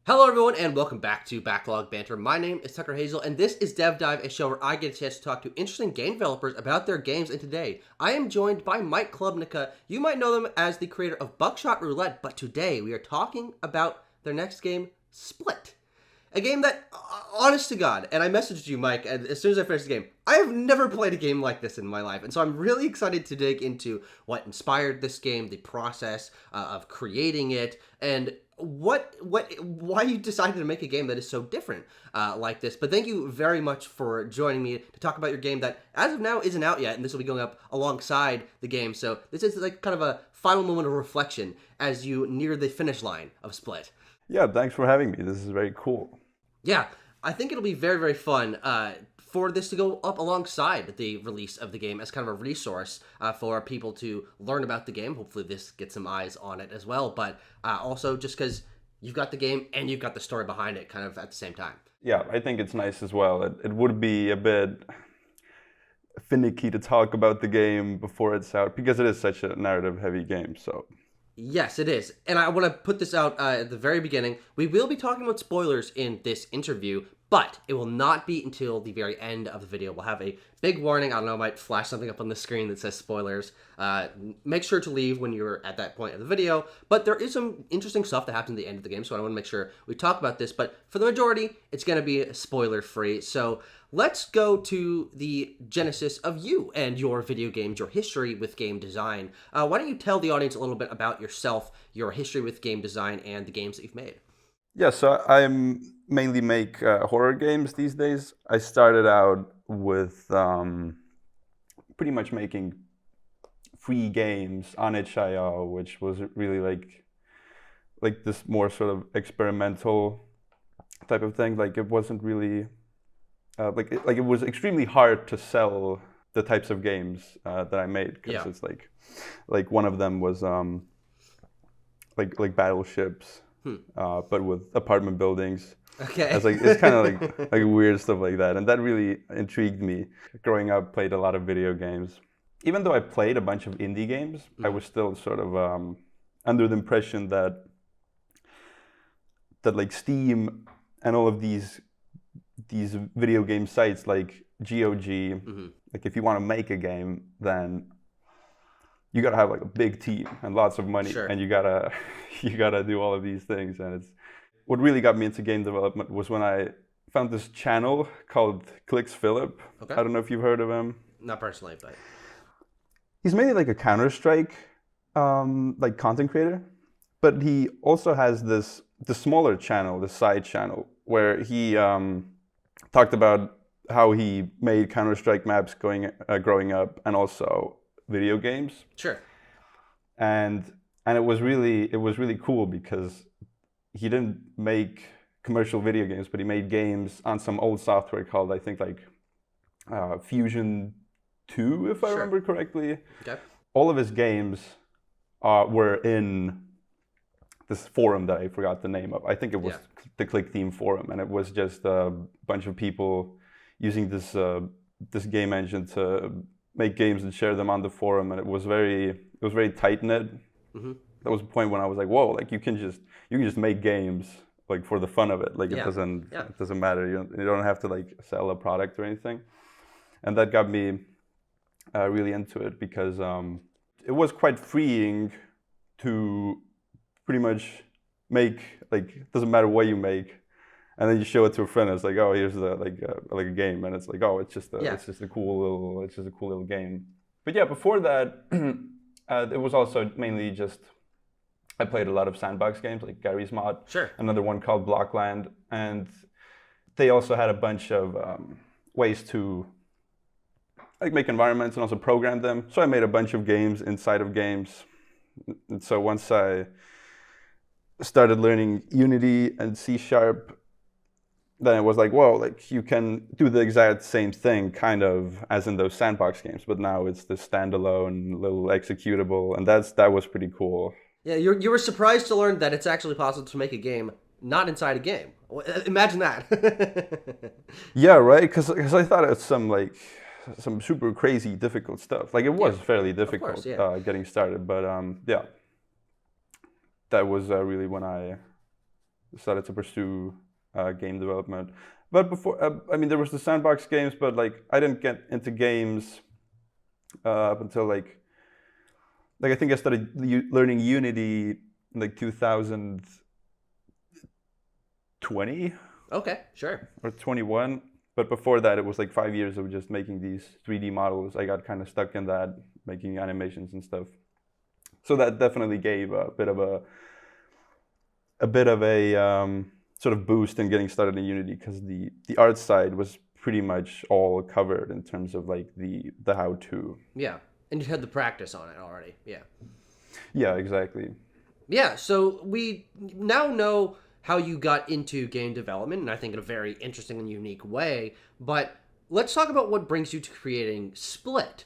Hello everyone and welcome back to Backlog Banter. My name is Tucker Hazell and this is Dev Dive, a show where I get a chance to talk to interesting game developers about their games, and today I am joined by Mike Klubnika. You might know them as the creator of Buckshot Roulette, but today we are talking about their next game, S.P.L.I.T. A game that, honest to God, and I messaged you, Mike, and as soon as I finished the game, I have never played a game like this in my life, and so I'm really excited to dig into what inspired this game, the process of creating it, and why you decided to make a game that is so different like this. But thank you very much for joining me to talk about your game that, as of now, isn't out yet, and this will be going up alongside the game, so this is like kind of a final moment of reflection as you near the finish line of S.P.L.I.T. Yeah, thanks for having me. This is very cool. Yeah, I think it'll be very, very fun for this to go up alongside the release of the game as kind of a resource for people to learn about the game. Hopefully this gets some eyes on it as well, but also just because you've got the game and you've got the story behind it kind of at the same time. Yeah, I think it's nice as well. It would be a bit finicky to talk about the game before it's out because it is such a narrative-heavy game, so... Yes, it is. And I want to put this out at the very beginning. We will be talking about spoilers in this interview, but it will not be until the very end of the video. We'll have a big warning. I don't know, I might flash something up on the screen that says spoilers. Make sure to leave when you're at that point of the video. But there is some interesting stuff that happens at the end of the game, so I want to make sure we talk about this. But for the majority, it's going to be spoiler-free. So let's go to the genesis of you and your video games, your history with game design. Why don't you tell the audience a little bit about yourself, your history with game design, and the games that you've made? Yeah, so I mainly make horror games these days. I started out with pretty much making free games on itch.io, which was really like this more sort of experimental type of thing. Like it wasn't really it was extremely hard to sell the types of games that I made because it's like one of them was like battleships. But with apartment buildings. Okay. It's kind of like weird stuff like that, and that really intrigued me. Growing up, played a lot of video games. Even though I played a bunch of indie games, I was still sort of under the impression that like Steam and all of these video game sites like GOG, like if you want to make a game, then you gotta have like a big team and lots of money, and you gotta do all of these things. And it's what really got me into game development was when I found this channel called Philip. Okay. I don't know if you've heard of him. Not personally, but he's mainly like a Counter-Strike like content creator, but he also has the smaller channel, the side channel, where he talked about how he made Counter-Strike maps growing up, and also video games. Sure. And it was really cool because he didn't make commercial video games, but he made games on some old software called, I think, like Fusion 2, if I remember correctly. Okay. All of his games were in this forum that I forgot the name of. I think it was the Click Theme forum, and it was just a bunch of people using this game engine to make games and share them on the forum, and it was very tight knit. That was the point when I was like, whoa, like you can just make games like for the fun of it. Like it doesn't matter. You don't have to like sell a product or anything. And that got me really into it because it was quite freeing to pretty much make, like, it doesn't matter what you make, and then you show it to a friend. And it's like, oh, here's like a game, and it's like, oh, it's just a cool little game. But yeah, before that, it was also mainly just I played a lot of sandbox games like Gary's Mod. Sure. Another one called Blockland, and they also had a bunch of ways to like make environments and also program them. So I made a bunch of games inside of games. And so once I started learning Unity and C#, then it was like, whoa, like you can do the exact same thing kind of as in those sandbox games, but now it's this standalone little executable, and that was pretty cool. Yeah, you were surprised to learn that it's actually possible to make a game not inside a game. Imagine that. Yeah, right? Because I thought it was some super crazy difficult stuff. Like it was fairly difficult getting started, but yeah, that was really when started to pursue game development. But before, I mean, there was the sandbox games, but like I didn't get into games up until like I think I started learning Unity in like 2020. Okay, sure. Or 21. But before that, it was like 5 years of just making these 3D models. I got kind of stuck in that, making animations and stuff. So that definitely gave a bit of a sort of boost in getting started in Unity, because the art side was pretty much all covered in terms of like the how-to. Yeah, and you had the practice on it already. Yeah. Yeah, exactly. Yeah, so we now know how you got into game development, and I think in a very interesting and unique way. But let's talk about what brings you to creating S.P.L.I.T.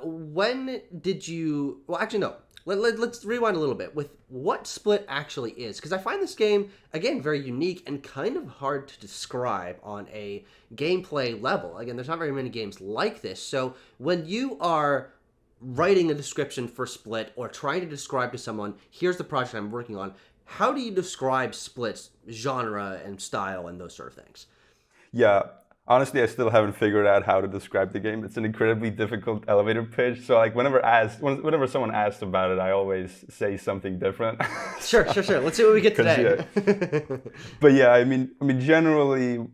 When did you... Well, actually, no. Let's rewind a little bit with what S.P.L.I.T actually is, because I find this game, again, very unique and kind of hard to describe on a gameplay level. Again, there's not very many games like this. So when you are writing a description for S.P.L.I.T or trying to describe to someone, here's the project I'm working on, how do you describe S.P.L.I.T's genre and style and those sort of things? Yeah, honestly, I still haven't figured out how to describe the game. It's an incredibly difficult elevator pitch. So like whenever someone asks about it, I always say something different. Sure. Let's see what we get today. Yeah. But yeah, I mean, generally,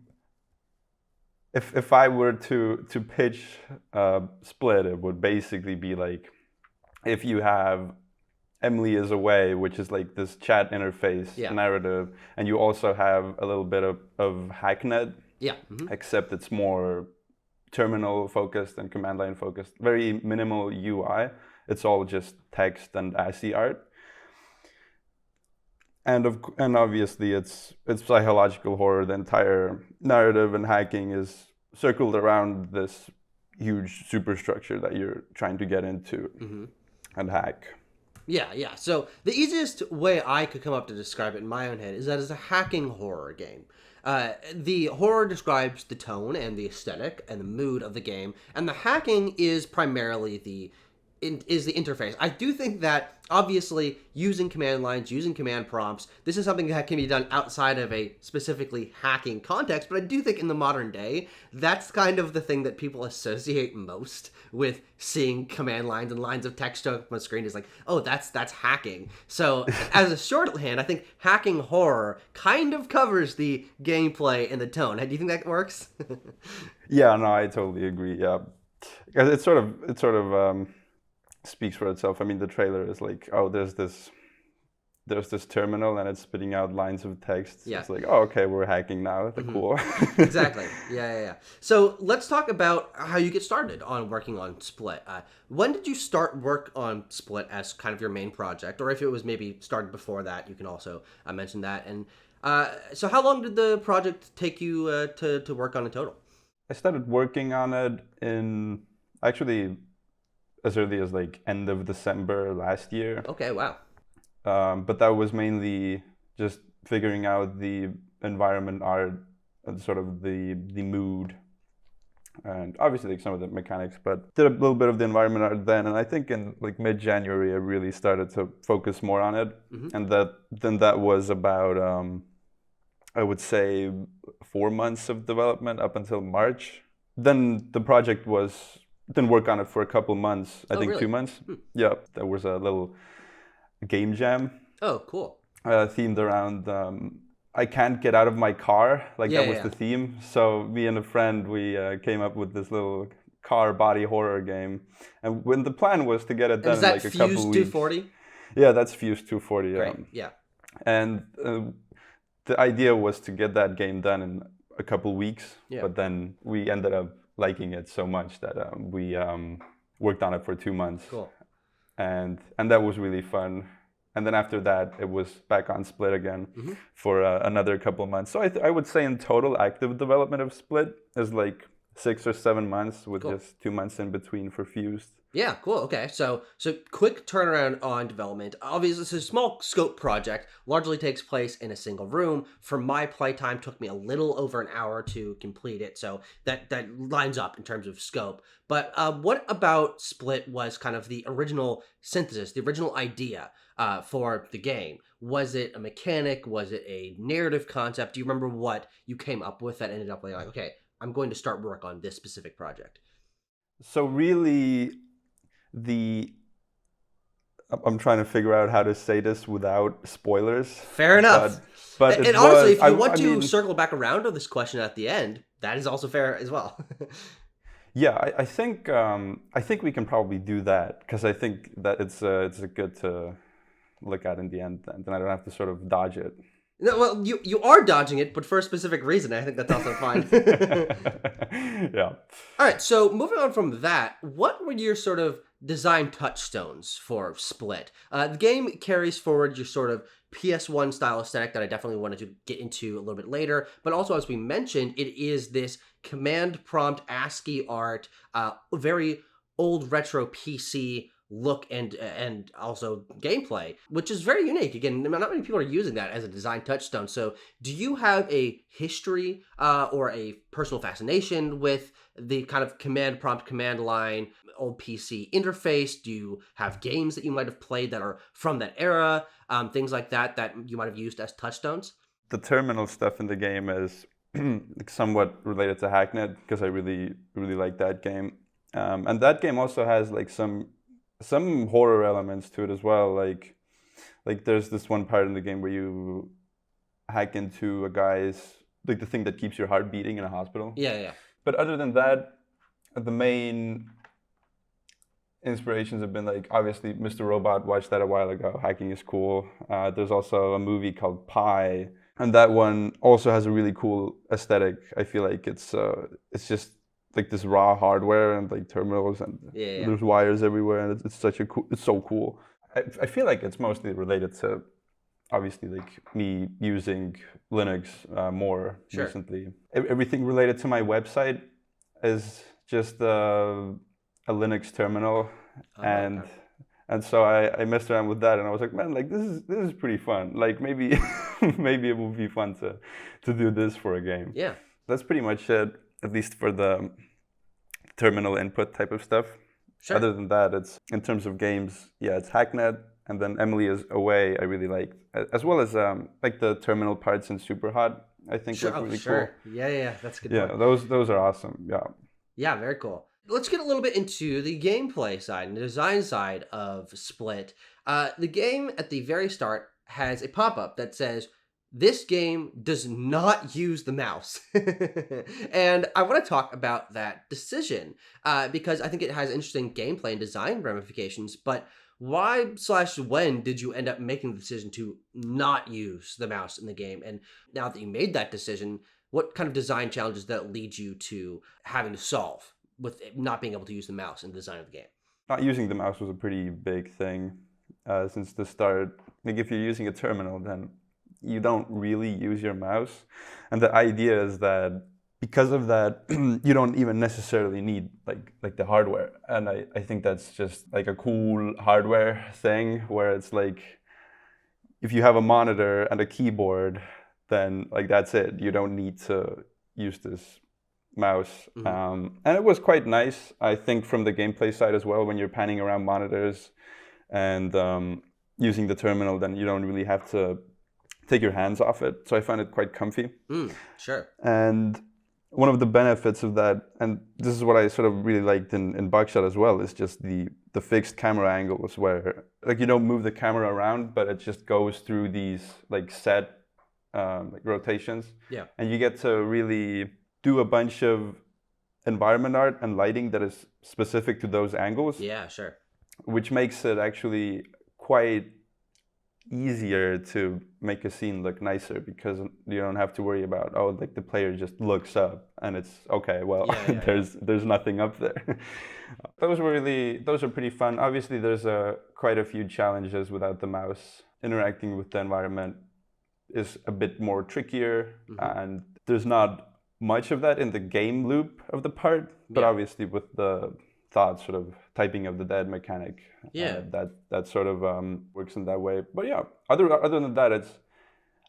if I were to pitch S.P.L.I.T, it would basically be like, if you have Emily is Away, which is like this chat interface narrative, and you also have a little bit of Hacknet. Yeah. Except it's more terminal focused and command line focused. Very minimal UI. It's all just text and ASCII art. And obviously it's psychological horror. The entire narrative and hacking is circled around this huge superstructure that you're trying to get into and hack. Yeah. So the easiest way I could come up to describe it in my own head is that it's a hacking horror game. The horror describes the tone and the aesthetic and the mood of the game, and the hacking is primarily the interface. I do think that, obviously, using command lines, using command prompts, this is something that can be done outside of a specifically hacking context, but I do think in the modern day, that's kind of the thing that people associate most with seeing command lines and lines of text up on the screen is like, oh, that's hacking. So, as a shorthand, I think hacking horror kind of covers the gameplay and the tone. Do you think that works? Yeah, no, I totally agree, yeah. It sort of speaks for itself. I mean, the trailer is like, oh, there's this terminal and it's spitting out lines of text. Yeah. It's like, oh, okay, we're hacking now. That's cool. Exactly. Yeah. So let's talk about how you get started on working on S.P.L.I.T. When did you start work on S.P.L.I.T as kind of your main project? Or if it was maybe started before that, you can also mention that. And so how long did the project take you to work on in total? I started working on it in, actually, as early as like end of December last year. Okay, wow. But that was mainly just figuring out the environment art and sort of the mood, and obviously like some of the mechanics, but did a little bit of the environment art then. And I think in like mid-January I really started to focus more on it. And that was about I would say 4 months of development up until March. Then the project didn't work on it for a couple months. I think really? 2 months. Yeah, there was a little game jam. Oh, cool. Themed around I can't get out of my car. Like that was the theme. So me and a friend, we came up with this little car body horror game. And when the plan was to get it done in like a couple weeks. Fuse 240? Yeah, that's Fuse 240. Great. Yeah. And the idea was to get that game done in a couple weeks. Yeah. But then we ended up liking it so much that we worked on it for 2 months. Cool. And that was really fun. And then after that, it was back on S.P.L.I.T again for another couple of months. So I would say in total, active development of S.P.L.I.T is like 6 or 7 months with just 2 months in between for Fused. Yeah, cool. Okay, so quick turnaround on development. Obviously, it's a small scope project. Largely takes place in a single room. For my playtime, took me a little over an hour to complete it. So that lines up in terms of scope. But what about Split was kind of the original synthesis, the original idea for the game? Was it a mechanic? Was it a narrative concept? Do you remember what you came up with that ended up like, okay, I'm going to start work on this specific project? So really, the I'm trying to figure out how to say this without spoilers, Fair enough. but it And honestly, was if you want I to mean, circle back around on this question at the end, that is also fair as well. yeah, I think we can probably do that because I think that it's a good to look at in the end, and then I don't have to sort of dodge it. No, well, you are dodging it, but for a specific reason. I think that's also fine. Yeah. All right, so moving on from that, what were your sort of design touchstones for Split? The game carries forward your sort of PS1 style aesthetic that I definitely wanted to get into a little bit later, but also, as we mentioned, it is this command prompt ASCII art, very old retro PC look and also gameplay, which is very unique. Again, not many people are using that as a design touchstone. So, do you have a history or a personal fascination with the kind of command prompt, command line, old PC interface? Do you have games that you might have played that are from that era? Things like that that you might have used as touchstones? The terminal stuff in the game is like somewhat related to Hacknet because I really like that game, and that game also has like some horror elements to it as well. Like there's this one part in the game where you hack into a guy's like the thing that keeps your heart beating in a hospital. Yeah, yeah. But other than that, the main inspirations have been like obviously Mr. Robot. Watched that a while ago. Hacking is cool. There's also a movie called Pi, and that one also has a really cool aesthetic. I feel like it's just like this raw hardware and like terminals and Yeah. there's wires everywhere and it's such a cool. It's so cool. I feel like it's mostly related to obviously like me using Linux more Sure. recently. Everything related to my website is just a Linux terminal, Oh, and okay. and so I messed around with that, and I was like, man, like this is pretty fun. Like maybe maybe it will be fun to do this for a game. Yeah. That's pretty much it, at least for the terminal input type of stuff. Sure. Other than that, it's in terms of games, yeah, it's Hacknet, and then Emily is Away. I really like, as well as like the terminal parts in Superhot. I think Sure. look Oh, really sure. Yeah. That's a good cool. Yeah, point. those are awesome. Yeah. Yeah, very cool. Let's get a little bit into the gameplay side and the design side of Split. The game at the very start has a pop-up that says, this game does not use the mouse. And I want to talk about that decision because I think it has interesting gameplay and design ramifications, but why/when did you end up making the decision to not use the mouse in the game? And now that you made that decision, what kind of design challenges that lead you to having to solve with not being able to use the mouse in the design of the game? Not using the mouse was a pretty big thing since the start. Like if you're using a terminal, then you don't really use your mouse. And the idea is that because of that, you don't even necessarily need like the hardware. And I think that's just like a cool hardware thing where it's like if you have a monitor and a keyboard, then like that's it. You don't need to use this mouse. Mm-hmm. And it was quite nice, I think, from the gameplay side as well. When you're panning around monitors and using the terminal, then you don't really have to take your hands off it. So I find it quite comfy. Sure. And one of the benefits of that, and this is what I sort of really liked in Buckshot as well, is just the fixed camera angles where like you don't move the camera around, but it just goes through these like set like rotations. Yeah. And you get to really do a bunch of environment art and lighting that is specific to those angles. Yeah, sure. Which makes it actually quite easier to make a scene look nicer because you don't have to worry about like the player just looks up and it's okay, well, there's nothing up there. Those are pretty fun. Obviously there's quite a few challenges without the mouse. Interacting with the environment is a bit more trickier, and there's not much of that in the game loop of the part, but obviously with the thought, sort of typing of the dead mechanic. Yeah. That sort of works in that way. But yeah, other than that,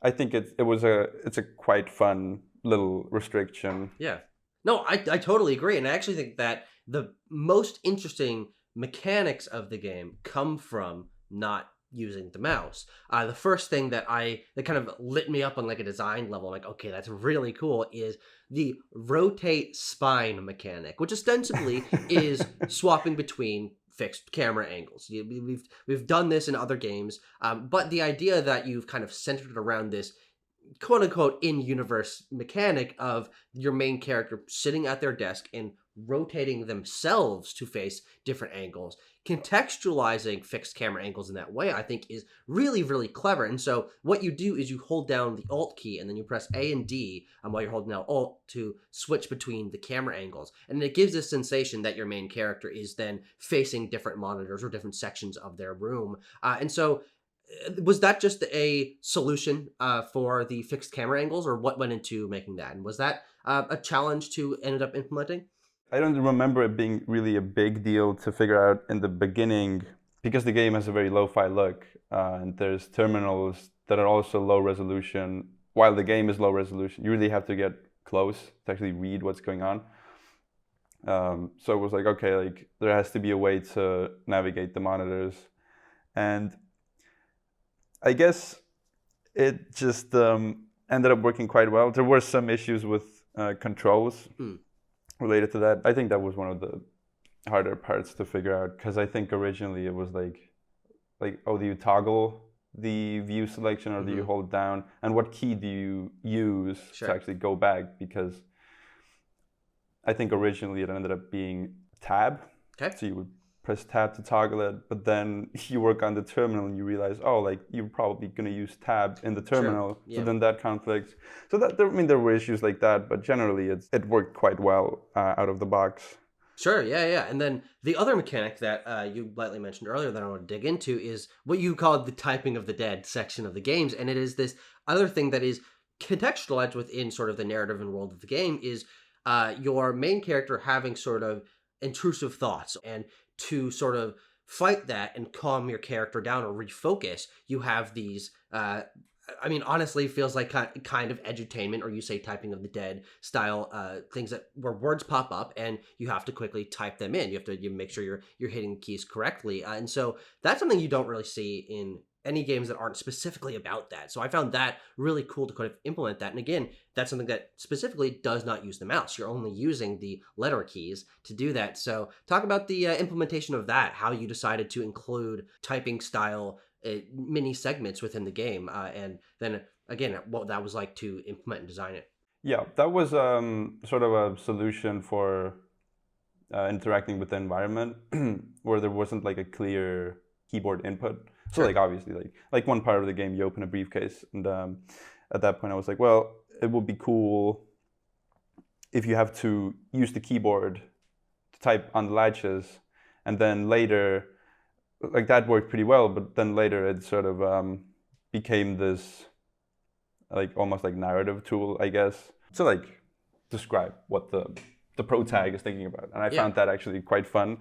I think it's a quite fun little restriction. Yeah. No, I totally agree. And I actually think that the most interesting mechanics of the game come from not using the mouse. The first thing that kind of lit me up on like a design level, like, okay, that's really cool, is the rotate spine mechanic, which ostensibly is swapping between fixed camera angles. We've done this in other games, but the idea that you've kind of centered it around this quote unquote in-universe mechanic of your main character sitting at their desk and rotating themselves to face different angles, contextualizing fixed camera angles in that way, I think is really, really clever. And so what you do is you hold down the Alt key and then you press A and D while you're holding down Alt to switch between the camera angles. And it gives this sensation that your main character is then facing different monitors or different sections of their room. And so was that just a solution for the fixed camera angles, or what went into making that? And was that a challenge to ended up implementing? I don't remember it being really a big deal to figure out in the beginning, because the game has a very lo-fi look, and there's terminals that are also low resolution. While the game is low resolution, you really have to get close to actually read what's going on. So it was like, okay, like there has to be a way to navigate the monitors, and I guess it just ended up working quite well. There were some issues with controls related to that. I think that was one of the harder parts to figure out, because I think originally it was like, oh, do you toggle the view selection, or do you hold down? And what key do you use to actually go back? Because I think originally it ended up being tab. Okay. So you would press tab to toggle it, but then you work on the terminal and you realize, oh, like you're probably going to use tab in the terminal. Yeah. So then that conflicts. So there were issues like that, but generally it worked quite well out of the box. Sure, yeah. And then the other mechanic that you lightly mentioned earlier that I want to dig into is what you called the typing of the dead section of the games. And it is this other thing that is contextualized within sort of the narrative and world of the game is your main character having sort of intrusive thoughts, and to sort of fight that and calm your character down or refocus, you have these honestly feels like kind of edutainment, or you say typing of the dead style things where words pop up and you have to quickly type them in. You make sure you're hitting keys correctly, and so that's something you don't really see in any games that aren't specifically about that. So I found that really cool to kind of implement that. And again, that's something that specifically does not use the mouse. You're only using the letter keys to do that. So talk about the implementation of that, how you decided to include typing style mini segments within the game, and then again, what that was like to implement and design it. Yeah, that was sort of a solution for interacting with the environment where there wasn't like a clear keyboard input. So like obviously like one part of the game you open a briefcase, and at that point I was like, well, it would be cool if you have to use the keyboard to type on the latches, and then later, like that worked pretty well, but then later it sort of became this like almost like narrative tool, I guess, to like describe what the pro tag is thinking about, and I found that actually quite fun.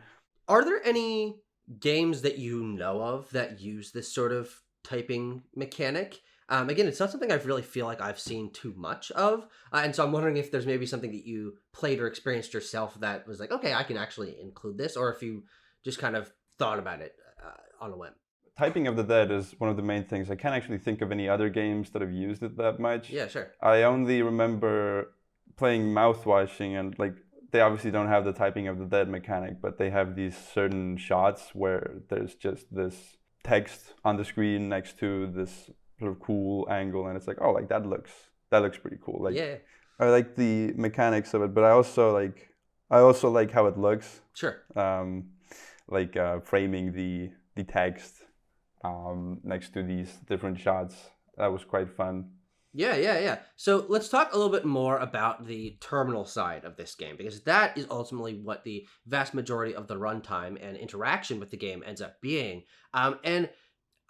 Are there any games that you know of that use this sort of typing mechanic? Again, it's not something I really feel like I've seen too much of, and so I'm wondering if there's maybe something that you played or experienced yourself that was like, okay, I can actually include this, or if you just kind of thought about it on a whim. Typing of the dead is one of the main things. I can't actually think of any other games that have used it that much. Yeah, sure. I only remember playing mouthwashing, and like they obviously don't have the typing of the dead mechanic, but they have these certain shots where there's just this text on the screen next to this sort of cool angle, and it's like, oh, like that looks pretty cool. Like, yeah, I like the mechanics of it, but I also like how it looks. Sure. Like framing the text next to these different shots. That was quite fun. Yeah. So let's talk a little bit more about the terminal side of this game, because that is ultimately what the vast majority of the runtime and interaction with the game ends up being. And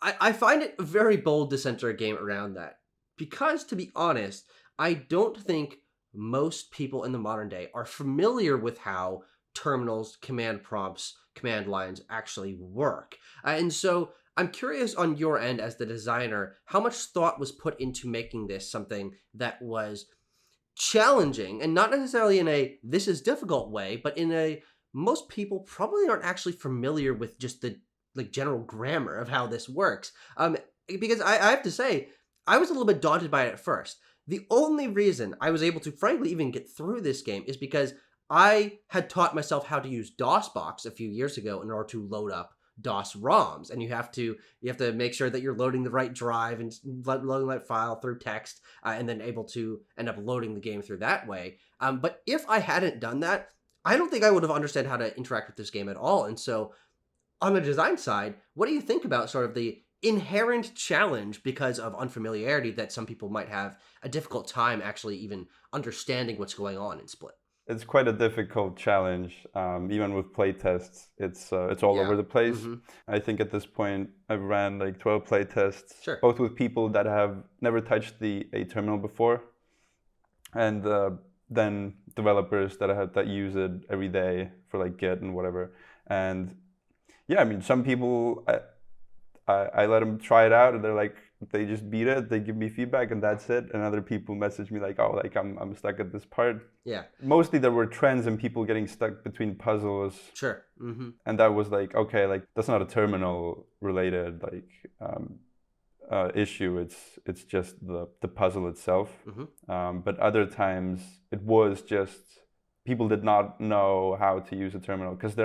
I find it very bold to center a game around that, because to be honest, I don't think most people in the modern day are familiar with how terminals, command prompts, command lines actually work. And so I'm curious on your end as the designer, how much thought was put into making this something that was challenging, and not necessarily in a this is difficult way, but in a most people probably aren't actually familiar with just the like general grammar of how this works. Because I have to say, I was a little bit daunted by it at first. The only reason I was able to frankly even get through this game is because I had taught myself how to use DOSBox a few years ago in order to load up DOS ROMs, and you have to make sure that you're loading the right drive and loading that file through text, and then able to end up loading the game through that way. But if I hadn't done that, I don't think I would have understood how to interact with this game at all. And so, on the design side, what do you think about sort of the inherent challenge because of unfamiliarity that some people might have a difficult time actually even understanding what's going on in Split? It's quite a difficult challenge. Even with playtests, it's all over the place. Mm-hmm. I think at this point I've ran like 12 playtests, Sure. both with people that have never touched a terminal before, and then developers that use it every day for like Git and whatever. And yeah, I mean, some people I let them try it out, and they're like, they just beat it. They give me feedback, and that's it. And other people message me like, oh, like I'm stuck at this part. Yeah. Mostly there were trends and people getting stuck between puzzles. Sure. Mm-hmm. And that was like, okay, like that's not a terminal related like issue. It's just the puzzle itself. Mm-hmm. But other times it was just people did not know how to use a terminal, because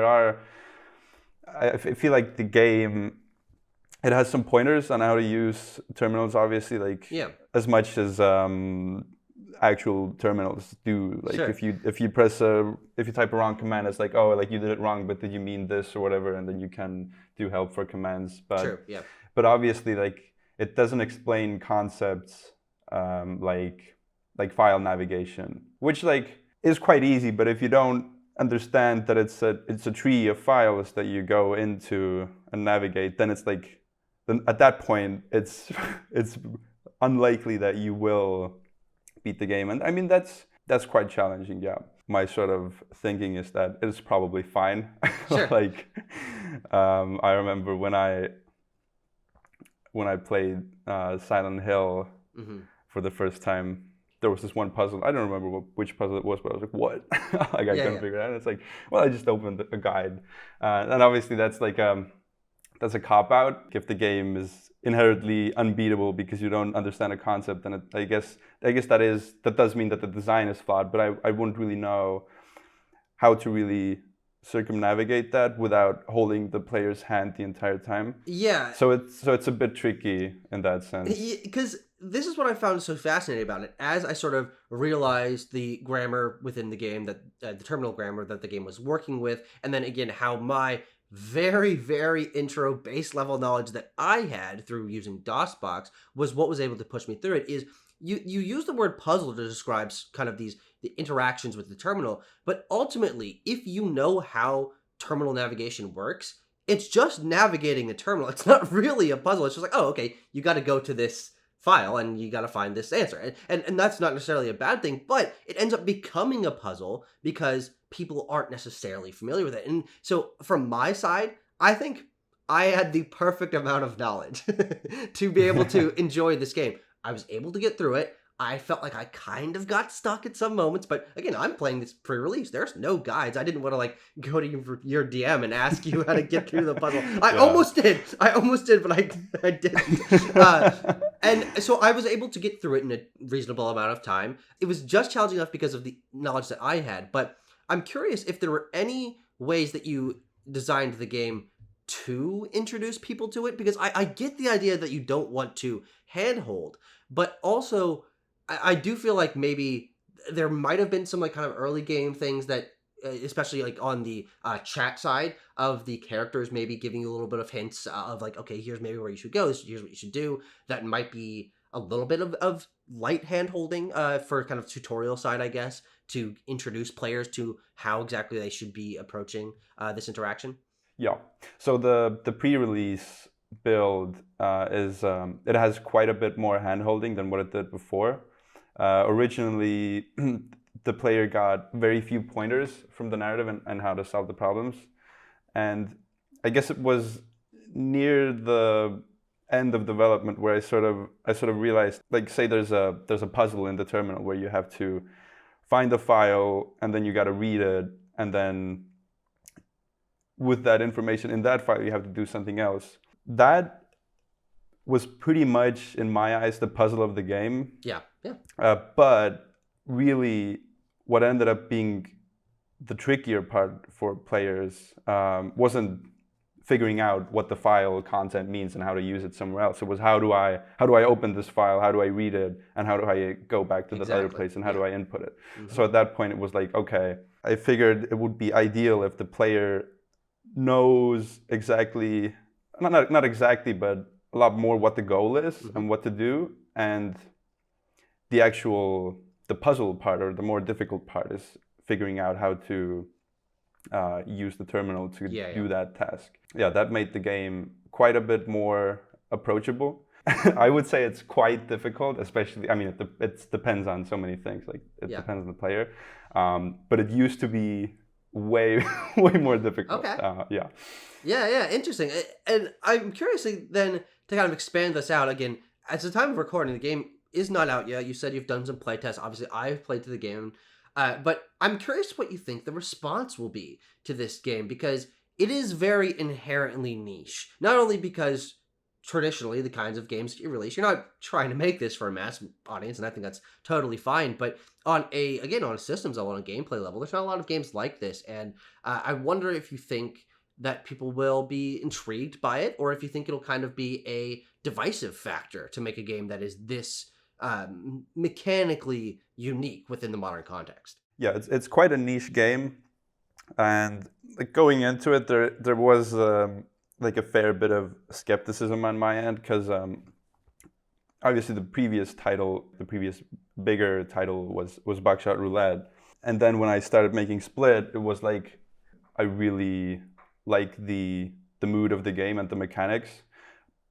I feel like the game, it has some pointers on how to use terminals, obviously, like as much as actual terminals do. Like sure. if you type a wrong command, it's like, oh, like you did it wrong, but did you mean this or whatever, and then you can do help for commands. But True. Yeah. But obviously, like it doesn't explain concepts like file navigation, which like is quite easy. But if you don't understand that it's a tree of files that you go into and navigate, then it's like, then at that point it's unlikely that you will beat the game. And I mean that's quite challenging. Yeah, my sort of thinking is that it's probably fine. Sure. Like I remember when I played Silent Hill for the first time, there was this one puzzle. I don't remember which puzzle it was, but I was like, what? Like I couldn't figure it out. And it's like, well, I just opened a guide. And obviously that's like that's a cop-out. If the game is inherently unbeatable because you don't understand a concept, then I guess that does mean that the design is flawed, but I wouldn't really know how to really circumnavigate that without holding the player's hand the entire time. Yeah. So it's a bit tricky in that sense. Because this is what I found so fascinating about it. As I sort of realized the grammar within the game, that the terminal grammar that the game was working with, and then again how my very, very intro base level knowledge that I had through using DOSBox was what was able to push me through it. Is you use the word puzzle to describe kind of the interactions with the terminal, but ultimately, if you know how terminal navigation works, it's just navigating the terminal. It's not really a puzzle. It's just like, oh, okay, you got to go to this file and you got to find this answer. And that's not necessarily a bad thing, but it ends up becoming a puzzle because people aren't necessarily familiar with it. And so from my side, I think I had the perfect amount of knowledge to be able to enjoy this game. I was able to get through it. I felt like I kind of got stuck at some moments, but again, I'm playing this pre-release. There's no guides. I didn't want to like go to your DM and ask you how to get through the puzzle. I almost did, but I didn't. And so I was able to get through it in a reasonable amount of time. It was just challenging enough because of the knowledge that I had, but I'm curious if there were any ways that you designed the game to introduce people to it, because I get the idea that you don't want to handhold, but also I do feel like maybe there might have been some like kind of early game things that, especially like on the chat side of the characters, maybe giving you a little bit of hints of like, okay, here's maybe where you should go. Here's what you should do. That might be a little bit of light hand holding for kind of tutorial side, I guess, to introduce players to how exactly they should be approaching this interaction. Yeah. So the pre-release build it has quite a bit more hand holding than what it did before. Originally, the player got very few pointers from the narrative and how to solve the problems. And I guess it was near the end of development where I sort of realized, like, say there's a puzzle in the terminal where you have to find the file and then you got to read it, and then with that information in that file you have to do something else. That was pretty much, in my eyes, the puzzle of the game. Yeah. But really, what ended up being the trickier part for players wasn't figuring out what the file content means and how to use it somewhere else. It was how do I open this file, how do I read it, and how do I go back to that other place, and how do I input it. So at that point it was like, okay, I figured it would be ideal if the player knows exactly, not exactly, but a lot more what the goal is and what to do, and the puzzle part, or the more difficult part, is figuring out how to use the terminal to do that task. Yeah, that made the game quite a bit more approachable. I would say it's quite difficult, especially, I mean, it depends on so many things. Like, it depends on the player. But it used to be way more difficult. Okay. Yeah, interesting. And I'm curious then to kind of expand this out again. At the time of recording, the game is not out yet. You said you've done some playtests. Obviously, I've played through the game. But I'm curious what you think the response will be to this game, because it is very inherently niche. Not only because traditionally the kinds of games that you release, you're not trying to make this for a mass audience, and I think that's totally fine. But on a systems level, on a gameplay level, there's not a lot of games like this. And I wonder if you think that people will be intrigued by it, or if you think it'll kind of be a divisive factor to make a game that is this mechanically unique within the modern context. Yeah, it's quite a niche game, and like, going into it, there was like a fair bit of skepticism on my end, because obviously the previous bigger title was Buckshot Roulette, and then when I started making S.P.L.I.T, it was like I really like the mood of the game and the mechanics,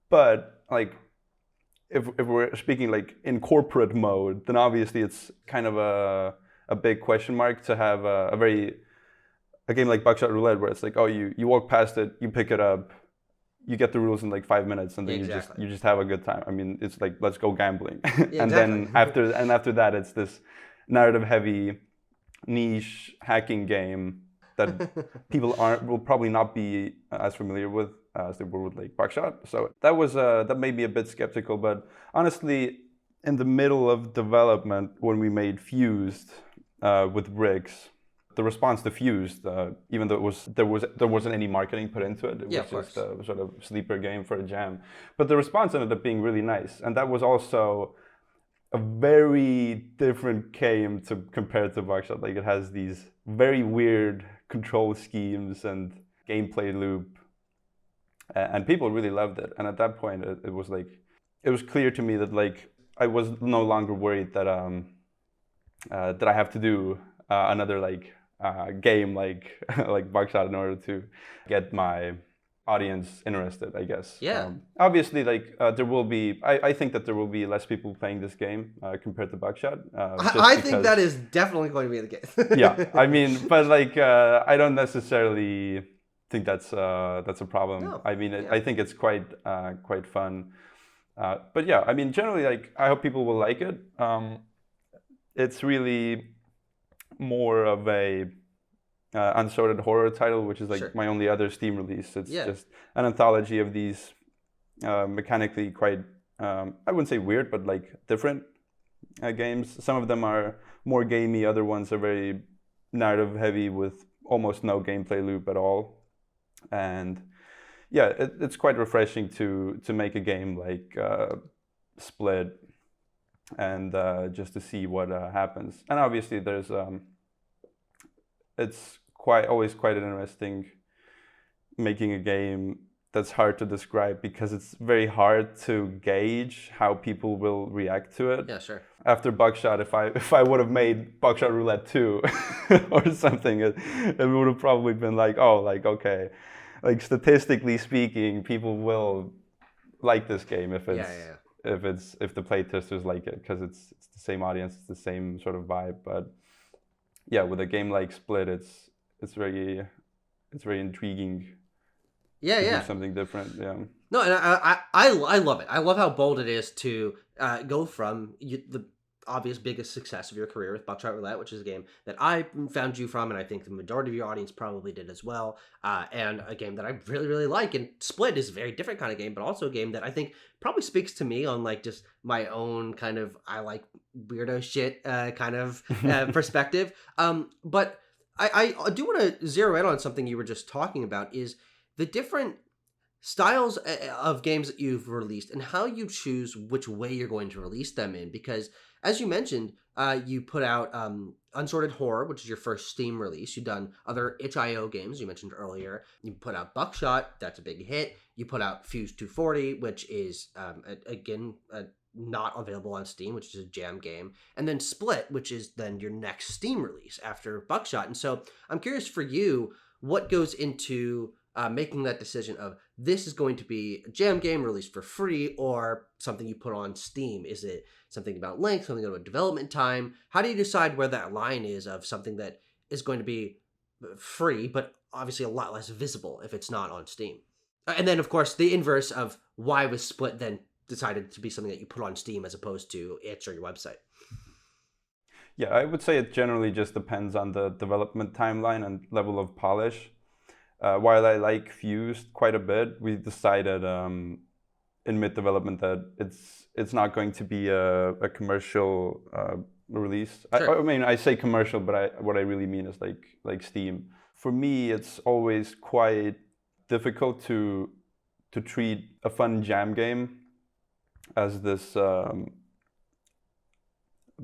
but like, if we're speaking like in corporate mode, then obviously it's kind of a big question mark to have a game like Buckshot Roulette, where it's like, oh, you walk past it, you pick it up, you get the rules in like 5 minutes, and then you just have a good time. I mean, it's like, let's go gambling. And then after that, it's this narrative heavy niche hacking game that people will probably not be as familiar with as they were with like Buckshot. So that made me a bit skeptical. But honestly, in the middle of development, when we made Fused with Bricks, the response to Fused, even though there wasn't any marketing put into it, it was just a sort of sleeper game for a jam. But the response ended up being really nice, and that was also a very different game compared to Buckshot. Like, it has these very weird control schemes and gameplay loop, and people really loved it. And at that point, it was clear to me that like I was no longer worried that I have to do another like game like like Buckshot in order to get my audience interested, I guess. Yeah. Obviously, like there will be. I think that there will be less people playing this game compared to Buckshot. I think that is definitely going to be the case. Yeah, I mean, but like I don't necessarily think that's a problem. No. I mean, I think it's quite fun. But yeah, I mean, generally, like, I hope people will like it. It's really more of a unsorted horror title, which is like my only other Steam release. It's just an anthology of these mechanically quite, I wouldn't say weird, but like different games. Some of them are more gamey, other ones are very narrative heavy with almost no gameplay loop at all. And yeah, it's quite refreshing to make a game like S.P.L.I.T and just to see what happens. And obviously there's it's always quite interesting making a game that's hard to describe, because it's very hard to gauge how people will react to it. Yeah, sure. After Buckshot, if I would have made Buckshot Roulette 2 or something, it would have probably been like, oh, like, okay, like statistically speaking, people will like this game if the playtesters like it, because it's the same audience, it's the same sort of vibe. But yeah, with a game like Split, it's very intriguing Yeah, to do yeah. something different. Yeah. No, and I love it. I love how bold it is to go from the obvious biggest success of your career with Buckshot Roulette, which is a game that I found you from, and I think the majority of your audience probably did as well. And a game that I really, really like. And Split is a very different kind of game, but also a game that I think probably speaks to me on like just my own kind of I like weirdo shit kind of perspective. But I do want to zero in on something you were just talking about is the different styles of games that you've released and how you choose which way you're going to release them in, because as you mentioned, you put out Unsorted Horror, which is your first Steam release. You've done other itch.io games you mentioned earlier. You put out Buckshot, that's a big hit. You put out Fuse 240, which is again not available on Steam, which is a jam game, and then Split, which is then your next Steam release after Buckshot. And so I'm curious for you, what goes into making that decision of this is going to be a jam game released for free or something you put on Steam? Is it something about length, something about development time? How do you decide where that line is of something that is going to be free, but obviously a lot less visible if it's not on Steam? And then, of course, the inverse of why was Split then decided to be something that you put on Steam as opposed to itch or your website? Yeah, I would say it generally just depends on the development timeline and level of polish. While I like Fused quite a bit, we decided in mid-development that it's not going to be a commercial release. Sure. I mean, I say commercial, but what I really mean is like Steam. For me, it's always quite difficult to treat a fun jam game as this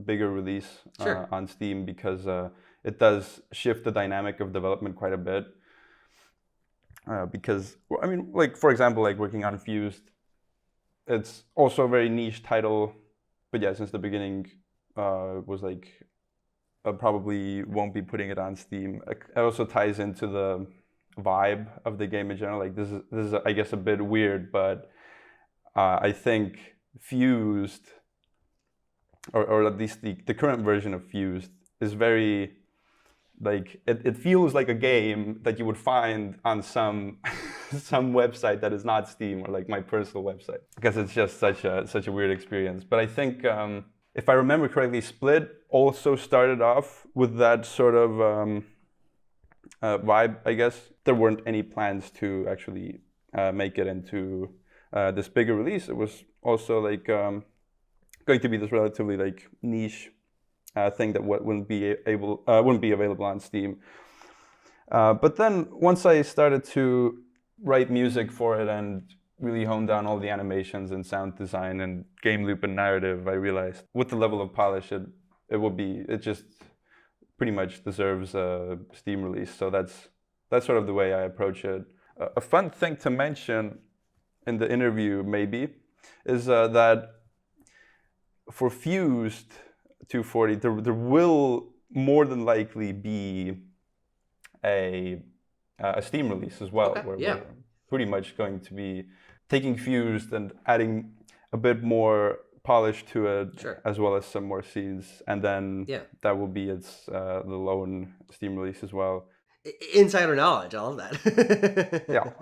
bigger release Sure. on Steam, because it does shift the dynamic of development quite a bit. Because I mean, like for example, like working on Fused, it's also a very niche title, but yeah, since the beginning, was like I probably won't be putting it on Steam. It also ties into the vibe of the game in general. Like this is I guess a bit weird, but I think Fused, or at least the current version of Fused, is very like it feels like a game that you would find on some some website that is not Steam or like my personal website, because it's just such a weird experience. But I think if I remember correctly, Split also started off with that sort of vibe. I guess there weren't any plans to actually make it into this bigger release. It was also like going to be this relatively like niche thing that wouldn't be available on Steam. But then once I started to write music for it and really hone down all the animations and sound design and game loop and narrative, I realized with the level of polish it just pretty much deserves a Steam release. So that's sort of the way I approach it. A fun thing to mention in the interview maybe is that for Fused 240, there will more than likely be a Steam release as well, Okay. where Yeah. we're pretty much going to be taking Fused and adding a bit more polish to it, Sure. as well as some more scenes, and then Yeah. that will be its the lone Steam release as well. Insider knowledge. I love that. Yeah.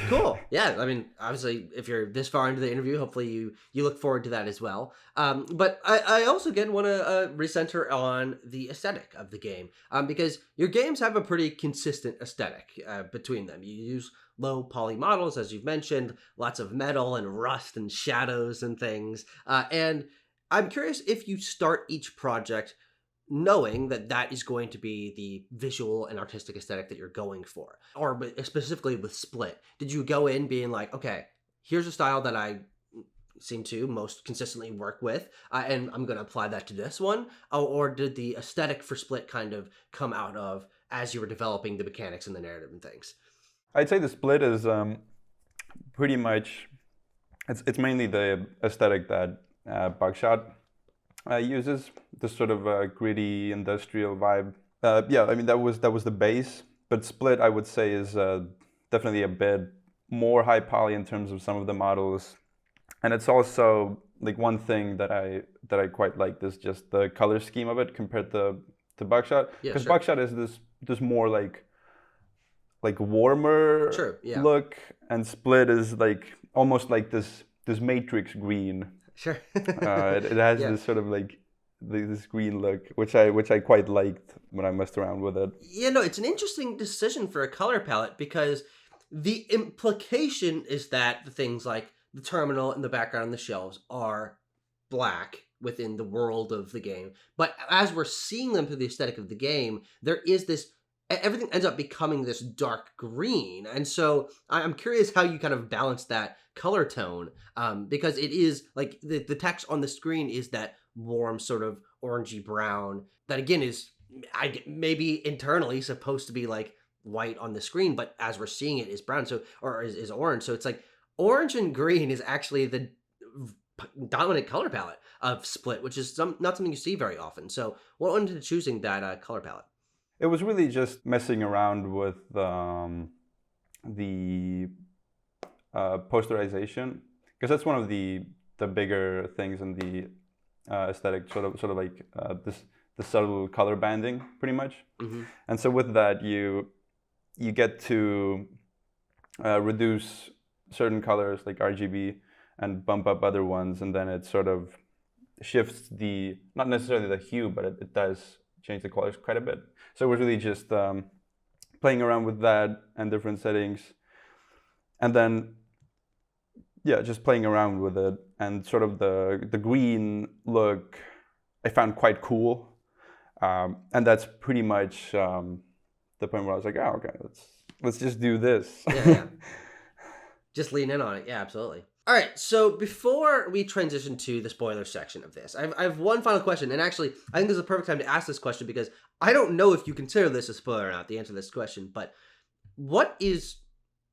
Cool. Yeah. I mean, obviously, if you're this far into the interview, hopefully you look forward to that as well. But I also again want to recenter on the aesthetic of the game, because your games have a pretty consistent aesthetic between them. You use low poly models, as you've mentioned, lots of metal and rust and shadows and things. And I'm curious if you start each project knowing that that is going to be the visual and artistic aesthetic that you're going for, or specifically with Split, did you go in being like, okay, here's a style that I seem to most consistently work with, and I'm going to apply that to this one, or did the aesthetic for Split kind of come out of as you were developing the mechanics and the narrative and things? I'd say the Split is pretty much it's mainly the aesthetic that Buckshot uses, this sort of gritty industrial vibe. Yeah, I mean that was the base, but Split I would say is definitely a bit more high poly in terms of some of the models, and it's also like one thing that I quite like is just the color scheme of it compared to to Buckshot, Yeah, because sure. Buckshot is this more like warmer Sure, yeah. look, and Split is like almost like this matrix green. Sure. It has Yeah. this sort of like this green look, which I quite liked when I messed around with it. Yeah, no, it's an interesting decision for a color palette because the implication is that the things like the terminal and the background and the shelves are black within the world of the game. But as we're seeing them through the aesthetic of the game, there is this everything ends up becoming this dark green. And so I'm curious how you kind of balance that color tone, because it is like the text on the screen is that warm sort of orangey brown that again is maybe internally supposed to be like white on the screen, but as we're seeing it is brown, so or is orange. So it's like orange and green is actually the dominant color palette of Split, which is not something you see very often. So what went into choosing that color palette? It was really just messing around with the posterization, because that's one of the bigger things in the aesthetic, sort of like the subtle color banding, pretty much. Mm-hmm. And so with that, you get to reduce certain colors like RGB and bump up other ones, and then it sort of shifts the, not necessarily the hue, but it does change the colors quite a bit. So it was really just playing around with that and different settings, and then yeah, just playing around with it, and sort of the green look I found quite cool, and that's pretty much the point where I was like, oh, okay, let's just do this. Yeah. Just lean in on it. Yeah, absolutely. All right, so before we transition to the spoiler section of this, I have one final question, and actually, I think this is a perfect time to ask this question because I don't know if you consider this a spoiler or not, the answer to this question, but what is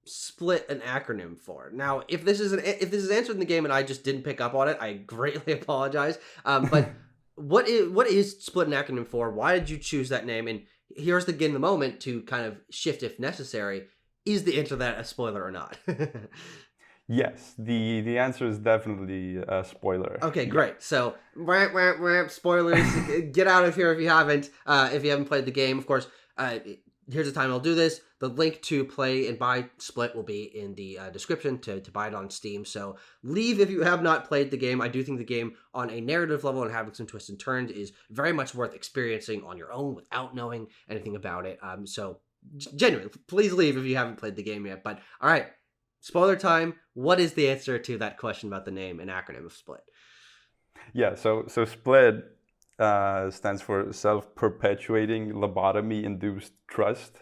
Split an acronym for? Now, if this is answered in the game and I just didn't pick up on it, I greatly apologize. But what is Split an acronym for? Why did you choose that name? And here's the in the moment to kind of shift if necessary. Is the answer that a spoiler or not? Yes, the answer is definitely a spoiler. Okay, great. So, spoilers. Get out of here if you haven't played the game. Of course, here's the time I'll do this. The link to play and buy Split will be in the description to buy it on Steam. So leave if you have not played the game. I do think the game on a narrative level and having some twists and turns is very much worth experiencing on your own without knowing anything about it. So genuinely, please leave if you haven't played the game yet. But all right, spoiler time. What is the answer to that question about the name and acronym of Split? Yeah, so Split stands for self-perpetuating lobotomy-induced trust.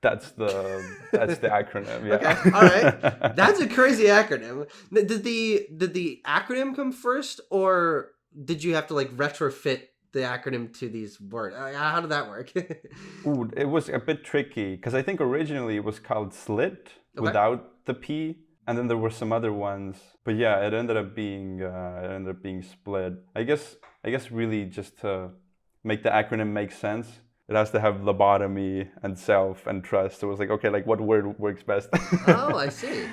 That's the acronym. Yeah. Okay, all right. That's a crazy acronym. Did the acronym come first, or did you have to like retrofit the acronym to these words? How did that work? Ooh, it was a bit tricky because I think originally it was called Slit without the P, and then there were some other ones. But yeah, it ended up being Split. I guess really just to make the acronym make sense, it has to have lobotomy and self and trust. So it was like, okay, like what word works best? Oh, I see.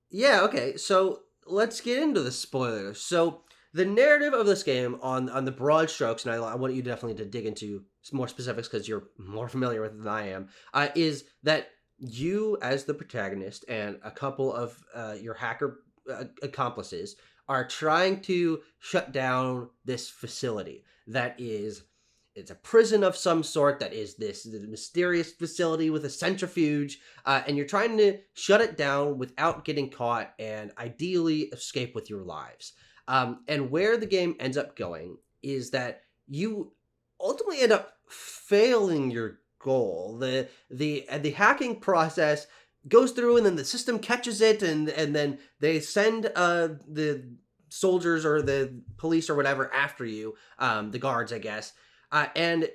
Yeah, okay. So let's get into the spoilers. So the narrative of this game on the broad strokes, and I want you definitely to dig into some more specifics because you're more familiar with it than I am, is that you as the protagonist and a couple of your hacker accomplices are trying to shut down this facility that is, it's a prison of some sort that is this mysterious facility with a centrifuge, and you're trying to shut it down without getting caught and ideally escape with your lives. And where the game ends up going is that you ultimately end up failing your goal. The hacking process goes through, and then the system catches it, and then they send the soldiers or the police or whatever after you, the guards, I guess. And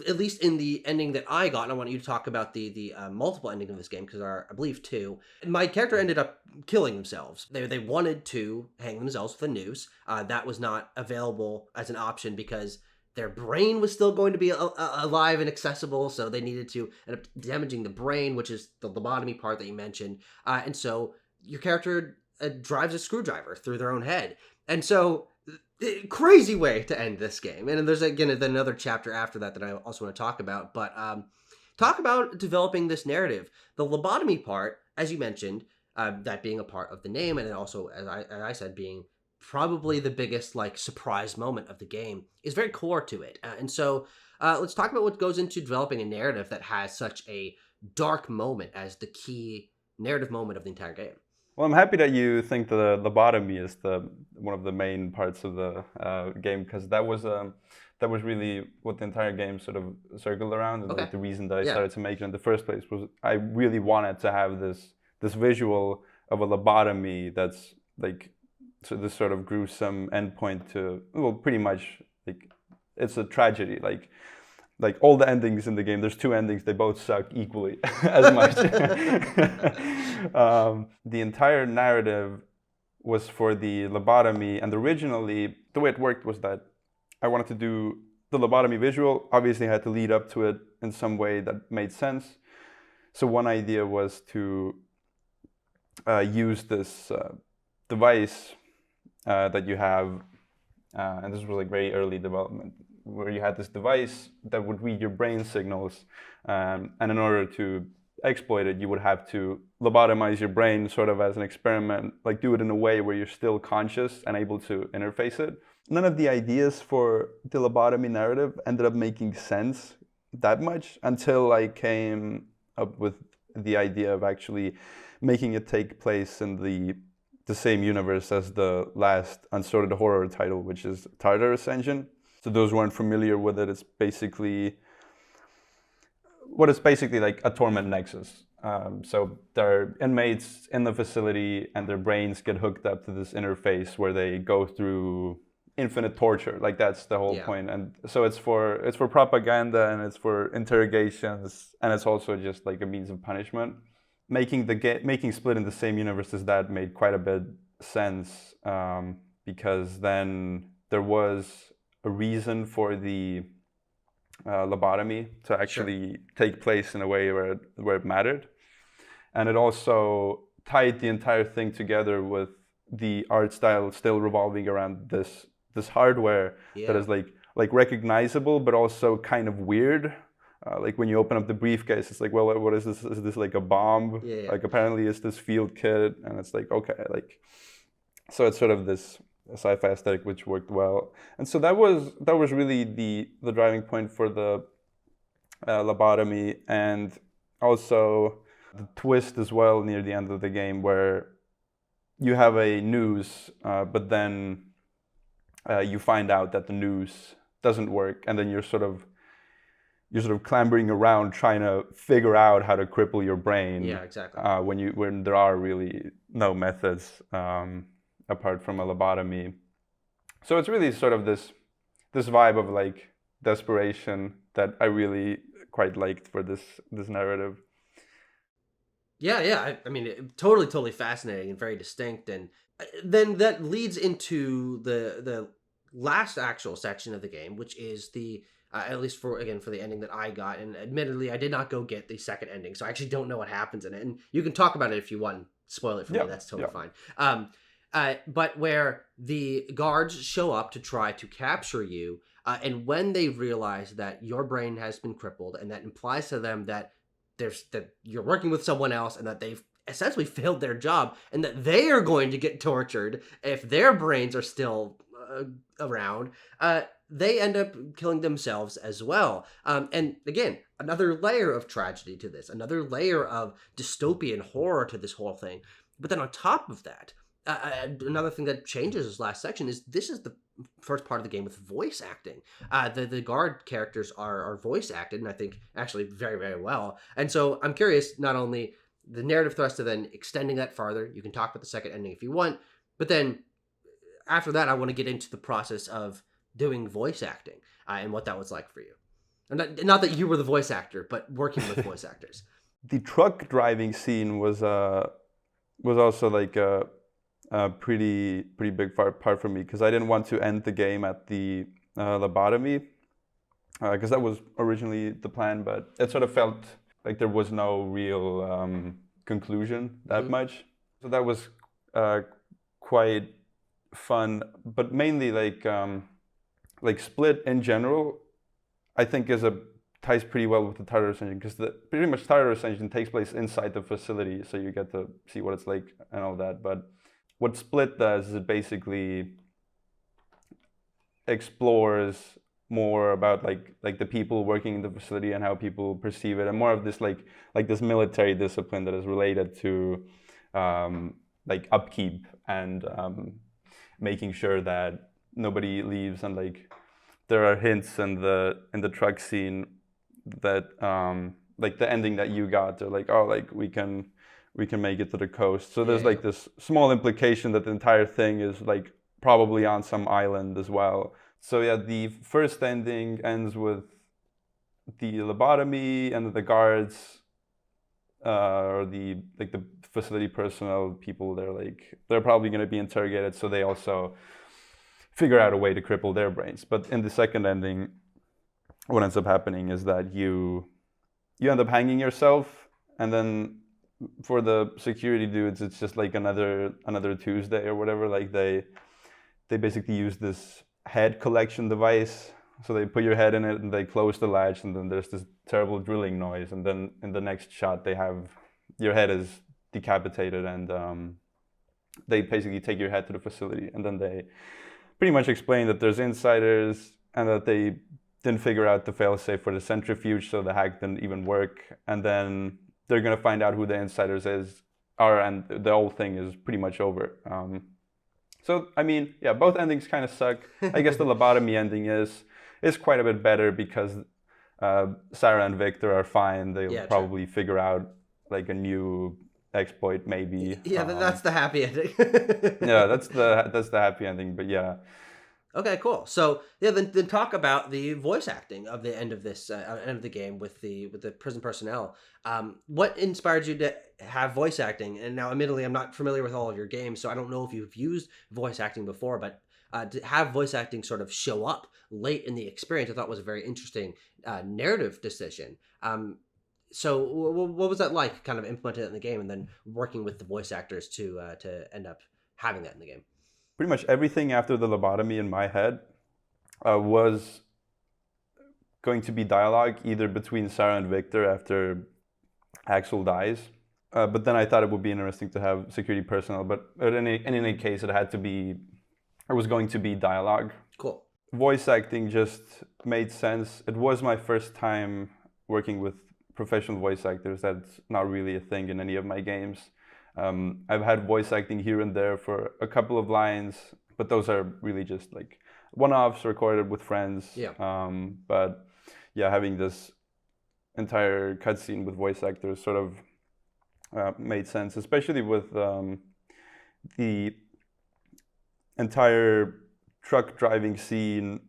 at least in the ending that I got, and I want you to talk about the multiple ending of this game, because there are, I believe, two. My character ended up killing themselves. They wanted to hang themselves with a noose. That was not available as an option because their brain was still going to be alive and accessible, so they needed to end up damaging the brain, which is the lobotomy part that you mentioned. And so your character drives a screwdriver through their own head. And so crazy way to end this game. And there's again another chapter after that I also want to talk about. But talk about developing this narrative. The lobotomy part, as you mentioned, that being a part of the name, and then also as I said, being probably the biggest like surprise moment of the game, is very core to it. And so let's talk about what goes into developing a narrative that has such a dark moment as the key narrative moment of the entire game. Well, I'm happy that you think the lobotomy is one of the main parts of the game, because that was really what the entire game sort of circled around, and like the reason that I started to make it in the first place was I really wanted to have this visual of a lobotomy that's like this sort of gruesome endpoint to, well, pretty much like it's a tragedy, like all the endings in the game, there's two endings, they both suck equally as much. The entire narrative was for the lobotomy, and originally the way it worked was that I wanted to do the lobotomy visual. Obviously I had to lead up to it in some way that made sense. So one idea was to use this device that you have, and this was like very early development, where you had this device that would read your brain signals, and in order to exploit it, you would have to lobotomize your brain sort of as an experiment, like do it in a way where you're still conscious and able to interface it. None of the ideas for the lobotomy narrative ended up making sense that much until I came up with the idea of actually making it take place in the same universe as the last unsorted horror title, which is Tartarus Engine. So those who aren't familiar with it, it's basically like a torment nexus. So there are inmates in the facility, and their brains get hooked up to this interface where they go through infinite torture. Like that's the whole point. And so it's for propaganda, and it's for interrogations, and it's also just like a means of punishment. Making S.P.L.I.T in the same universe as that made quite a bit sense, because then there was a reason for the lobotomy to actually take place in a way where it mattered, and it also tied the entire thing together with the art style still revolving around this hardware that is like recognizable but also kind of weird. Like when you open up the briefcase, it's like, well, what is this? Is this like a bomb? Like apparently it's this field kit, and it's like, okay, like, so it's sort of this sci-fi aesthetic which worked well, and so that was really the driving point for the lobotomy, and also the twist as well near the end of the game where you have a noose, but then you find out that the noose doesn't work, and then you're sort of clambering around trying to figure out how to cripple your brain. Yeah, exactly. When there are really no methods apart from a lobotomy. So it's really sort of this vibe of like desperation that I really quite liked for this narrative. Yeah. I mean, totally fascinating and very distinct. And then that leads into the last actual section of the game, which is the at least for the ending that I got. And admittedly, I did not go get the second ending, so I actually don't know what happens in it. And you can talk about it if you want. Spoil it for me. That's totally fine. But where the guards show up to try to capture you, and when they realize that your brain has been crippled, and that implies to them that you're working with someone else, and that they've essentially failed their job, and that they are going to get tortured if their brains are still around, they end up killing themselves as well. And again, another layer of tragedy to this, another layer of dystopian horror to this whole thing. But then on top of that, another thing that changes this last section is this is the first part of the game with voice acting. The guard characters are voice acted, and I think actually very, very well. And so I'm curious, not only the narrative thrust of then extending that farther, you can talk about the second ending if you want, but then after that, I want to get into the process of doing voice acting and what that was like for you. And not that you were the voice actor, but working with voice actors. The truck driving scene was also like a pretty big part for me, because I didn't want to end the game at the lobotomy, because that was originally the plan, but it sort of felt like there was no real conclusion that much. So that was quite fun, but mainly like Split in general, I think ties pretty well with the Tartarus engine, because pretty much Tartarus engine takes place inside the facility, so you get to see what it's like and all that. But what Split does is it basically explores more about like the people working in the facility and how people perceive it, and more of this like this military discipline that is related to like upkeep and making sure that nobody leaves. And like there are hints in the truck scene that like the ending that you got, they're like, oh, like we can make it to the coast. So there's like this small implication that the entire thing is like probably on some island as well. So yeah, the first ending ends with the lobotomy, and the guards or the facility personnel people, they're probably going to be interrogated, so they also figure out a way to cripple their brains. But in the second ending, what ends up happening is that you end up hanging yourself, and then for the security dudes, it's just like another Tuesday or whatever. Like they basically use this head collection device. So they put your head in it and they close the latch, and then there's this terrible drilling noise, and then in the next shot they have your head is decapitated, and they basically take your head to the facility, and then they pretty much explain that there's insiders and that they didn't figure out the failsafe for the centrifuge, so the hack didn't even work, and then they're gonna find out who the insiders are, and the whole thing is pretty much over. So I mean, yeah, both endings kind of suck. I guess the lobotomy ending is quite a bit better, because Sarah and Victor are fine. They'll probably figure out like a new exploit, maybe. Yeah, that's the happy ending. Yeah, that's the happy ending. But yeah. Okay, cool. So yeah, then talk about the voice acting of the end of this end of the game with the prison personnel. What inspired you to have voice acting? And now, admittedly, I'm not familiar with all of your games, so I don't know if you've used voice acting before. But to have voice acting sort of show up late in the experience, I thought was a very interesting narrative decision. So what was that like, kind of implementing it in the game, and then working with the voice actors to end up having that in the game? Pretty much everything after the lobotomy in my head was going to be dialogue, either between Sarah and Victor after Axel dies. But then I thought it would be interesting to have security personnel. But in any case, it was going to be dialogue. Cool. Voice acting just made sense. It was my first time working with professional voice actors. That's not really a thing in any of my games. I've had voice acting here and there for a couple of lines, but those are really just like one-offs recorded with friends. Yeah. But yeah, having this entire cutscene with voice actors sort of made sense, especially with the entire truck driving scene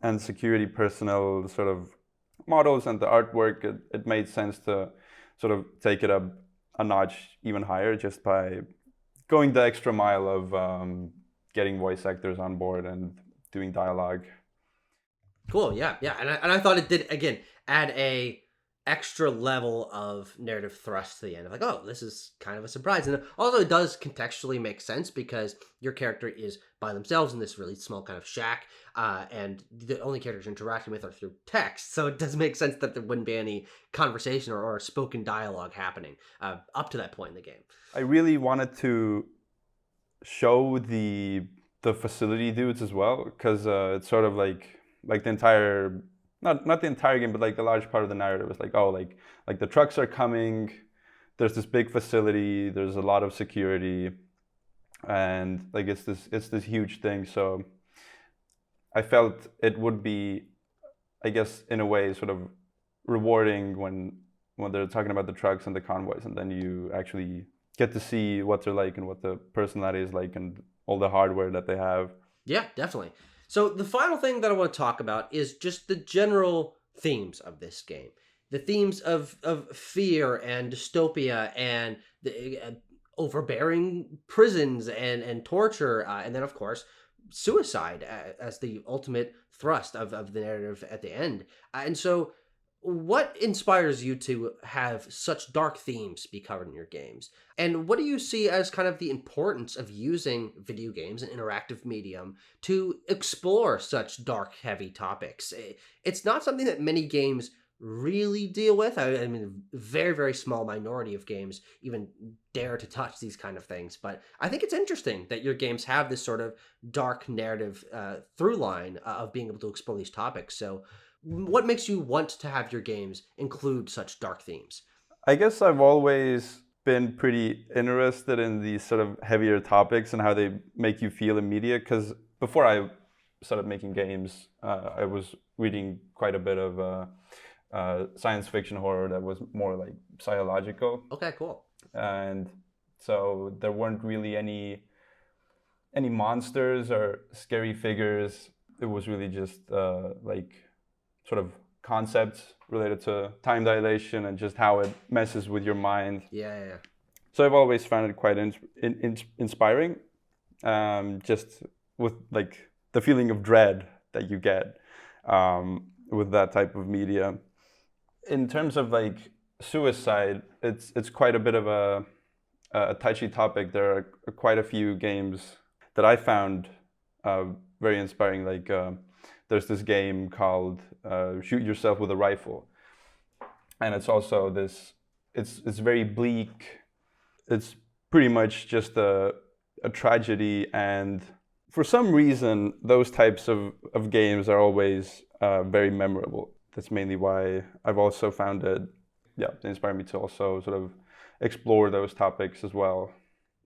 and security personnel sort of models and the artwork. It made sense to sort of take it up a notch even higher, just by going the extra mile of getting voice actors on board and doing dialogue. Cool, yeah, and I thought it did, again, add a extra level of narrative thrust to the end of like, oh, this is kind of a surprise. And also it does contextually make sense, because your character is by themselves in this really small kind of shack, and the only characters you're interacting with are through text, so it does make sense that there wouldn't be any conversation or spoken dialogue happening up to that point in the game. I really wanted to show the facility dudes as well, because it's sort of like the entire, not the entire game, but like a large part of the narrative is like, oh, like the trucks are coming, there's this big facility, there's a lot of security, and like it's this huge thing. So I felt it would be, I guess, in a way, sort of rewarding when they're talking about the trucks and the convoys, and then you actually get to see what they're like and what the personality is like and all the hardware that they have. Yeah, definitely. So the final thing that I want to talk about is just the general themes of this game. The themes of fear and dystopia and the overbearing prisons and torture, and then, of course, suicide as the ultimate thrust of the narrative at the end. And so What inspires you to have such dark themes be covered in your games? And what do you see as kind of the importance of using video games and interactive medium to explore such dark, heavy topics? It's not something that many games really deal with. I mean, a very, very small minority of games even dare to touch these kind of things. But I think it's interesting that your games have this sort of dark narrative through line of being able to explore these topics. So, what makes you want to have your games include such dark themes? I guess I've always been pretty interested in these sort of heavier topics and how they make you feel in media. Because before I started making games, I was reading quite a bit of science fiction horror that was more like psychological. Okay, cool. And so there weren't really any monsters or scary figures. It was really just like sort of concepts related to time dilation and just how it messes with your mind. Yeah. So I've always found it quite inspiring, just with like the feeling of dread that you get with that type of media. In terms of like suicide, it's quite a bit of a touchy topic. There are quite a few games that I found very inspiring. Like there's this game called Shoot Yourself with a Rifle, and it's also this. It's very bleak. It's pretty much just a tragedy, and for some reason, those types of games are always very memorable. That's mainly why I've also found it, inspired me to also sort of explore those topics as well.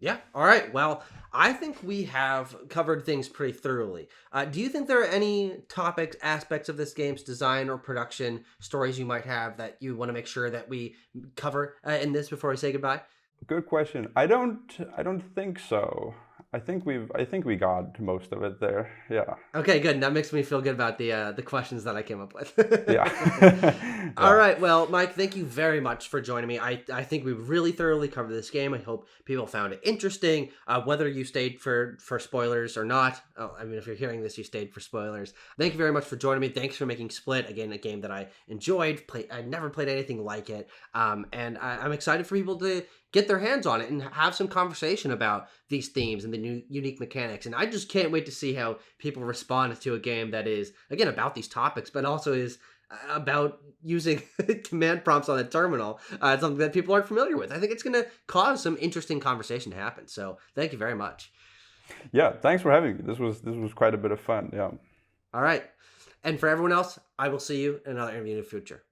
Yeah. All right. Well, I think we have covered things pretty thoroughly. Do you think there are any topics, aspects of this game's design or production, stories you might have that you want to make sure that we cover in this before we say goodbye? Good question. I don't think so. I think we got most of it there. Yeah. Okay, good. That makes me feel good about the questions that I came up with. Yeah. All right. Well, Mike, thank you very much for joining me. I think we really thoroughly covered this game. I hope people found it interesting. Whether you stayed for spoilers or not. Oh, I mean, if you're hearing this, you stayed for spoilers. Thank you very much for joining me. Thanks for making Split, again, a game that I enjoyed. I never played anything like it. And I'm excited for people to get their hands on it and have some conversation about these themes and the new unique mechanics. And I just can't wait to see how people respond to a game that is, again, about these topics, but also is about using command prompts on a terminal. It's something that people aren't familiar with. I think it's going to cause some interesting conversation to happen. So thank you very much. Yeah, thanks for having me. This was quite a bit of fun. Yeah. All right. And for everyone else, I will see you in another interview in the future.